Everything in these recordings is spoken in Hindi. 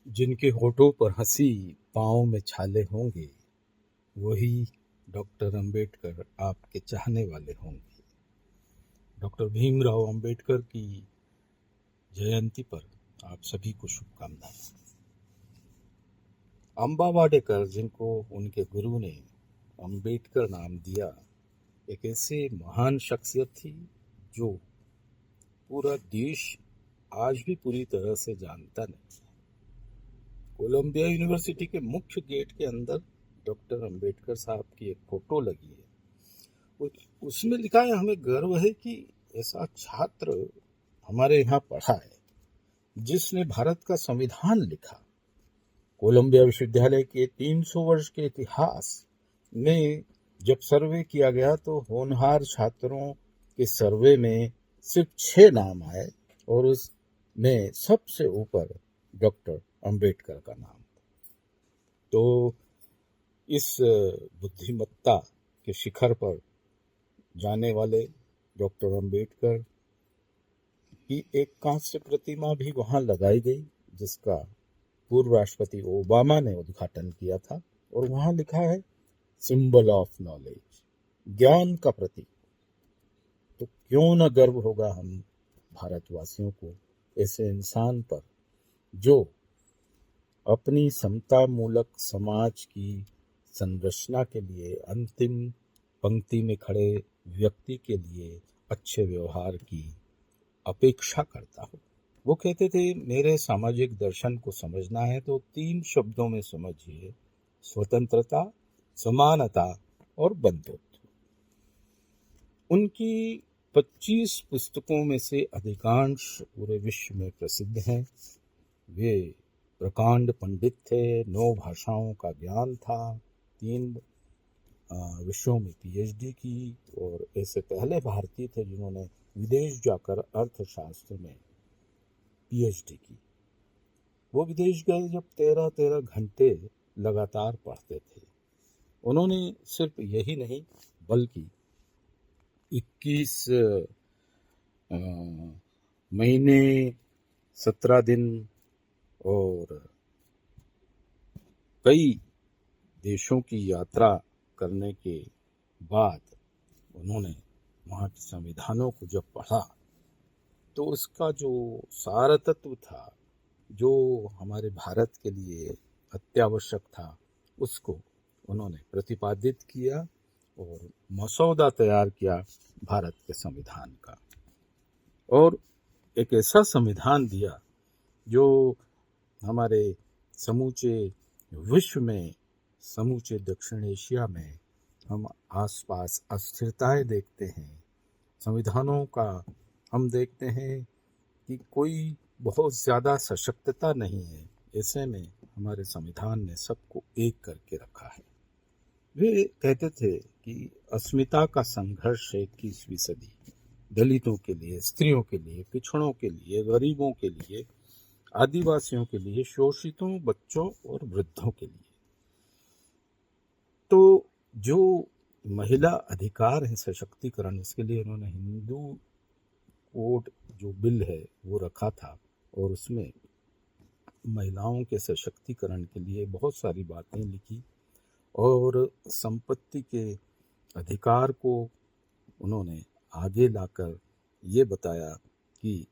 जिनके होठों पर हंसी पाँव में छाले होंगे, वही डॉक्टर अंबेडकर आपके चाहने वाले होंगे। डॉक्टर भीमराव अंबेडकर की जयंती पर आप सभी को शुभकामनाएं। अम्बा वाडेकर, जिनको उनके गुरु ने अंबेडकर नाम दिया, एक ऐसे महान शख्सियत थी जो पूरा देश आज भी पूरी तरह से जानता नहीं। कोलंबिया यूनिवर्सिटी के मुख्य गेट के अंदर डॉक्टर अंबेडकर साहब की एक फोटो लगी है। उसमें लिखा है, हमें गर्व है कि ऐसा छात्र हमारे यहाँ पढ़ा है जिसने भारत का संविधान लिखा। कोलंबिया विश्वविद्यालय के 300 वर्ष के इतिहास में जब सर्वे किया गया तो होनहार छात्रों के सर्वे में सिर्फ 6 नाम आए और उसमें सबसे ऊपर डॉक्टर अंबेडकर का नाम था। तो इस बुद्धिमत्ता के शिखर पर जाने वाले डॉक्टर अंबेडकर की एक कांस्य प्रतिमा भी वहां लगाई गई, जिसका पूर्व राष्ट्रपति ओबामा ने उद्घाटन किया था। और वहां लिखा है, सिंबल ऑफ नॉलेज, ज्ञान का प्रतीक। तो क्यों न गर्व होगा हम भारतवासियों को ऐसे इंसान पर जो अपनी समता मूलक समाज की संरचना के लिए अंतिम पंक्ति में खड़े व्यक्ति के लिए अच्छे व्यवहार की अपेक्षा करता हो। वो कहते थे, मेरे सामाजिक दर्शन को समझना है तो 3 शब्दों में समझिए, स्वतंत्रता, समानता और बंधुत्व। उनकी 25 पुस्तकों में से अधिकांश पूरे विश्व में प्रसिद्ध हैं। वे प्रकांड पंडित थे, 9 भाषाओं का ज्ञान था, 3 विषयों में पीएचडी की, और ऐसे पहले भारतीय थे जिन्होंने विदेश जाकर अर्थशास्त्र में पीएचडी की। वो विदेश गए जब 13-13 घंटे लगातार पढ़ते थे। उन्होंने सिर्फ यही नहीं बल्कि 21 महीने 17 दिन और कई देशों की यात्रा करने के बाद उन्होंने वहाँ के संविधानों को जब पढ़ा तो उसका जो सार तत्व था, जो हमारे भारत के लिए अत्यावश्यक था, उसको उन्होंने प्रतिपादित किया और मसौदा तैयार किया भारत के संविधान का। और एक ऐसा संविधान दिया जो हमारे समूचे विश्व में, समूचे दक्षिण एशिया में हम आसपास अस्थिरताएं देखते हैं, संविधानों का हम देखते हैं कि कोई बहुत ज़्यादा सशक्तता नहीं है। ऐसे में हमारे संविधान ने सबको एक करके रखा है। वे कहते थे कि अस्मिता का संघर्ष 21वीं सदी, दलितों के लिए, स्त्रियों के लिए, पिछड़ों के लिए, गरीबों के लिए, आदिवासियों के लिए, शोषितों, बच्चों और वृद्धों के लिए। तो जो महिला अधिकार है, सशक्तिकरण, इसके लिए उन्होंने हिंदू कोड जो बिल है वो रखा था और उसमें महिलाओं के सशक्तिकरण के लिए बहुत सारी बातें लिखी और संपत्ति के अधिकार को उन्होंने आगे लाकर ये बताया कि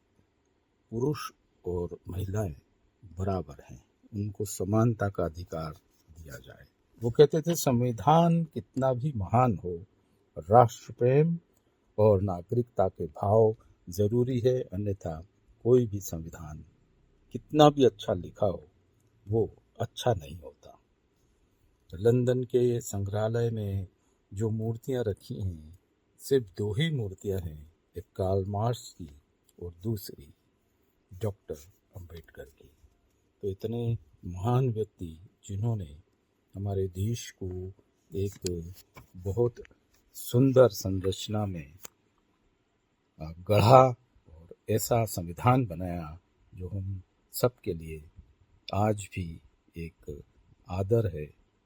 पुरुष और महिलाएं बराबर हैं, उनको समानता का अधिकार दिया जाए। वो कहते थे, संविधान कितना भी महान हो, राष्ट्र प्रेम और नागरिकता के भाव जरूरी है, अन्यथा कोई भी संविधान कितना भी अच्छा लिखा हो वो अच्छा नहीं होता। तो लंदन के संग्रहालय में जो मूर्तियां रखी हैं, सिर्फ 2 ही मूर्तियां हैं, एक कार्ल मार्क्स की और दूसरी डॉक्टर अंबेडकर की। तो इतने महान व्यक्ति जिन्होंने हमारे देश को एक बहुत सुंदर संरचना में गढ़ा और ऐसा संविधान बनाया जो हम सब के लिए आज भी एक आदर है,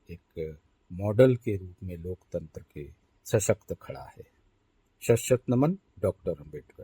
एक मॉडल के रूप में लोकतंत्र के सशक्त खड़ा है। सशक्त नमन डॉक्टर अंबेडकर।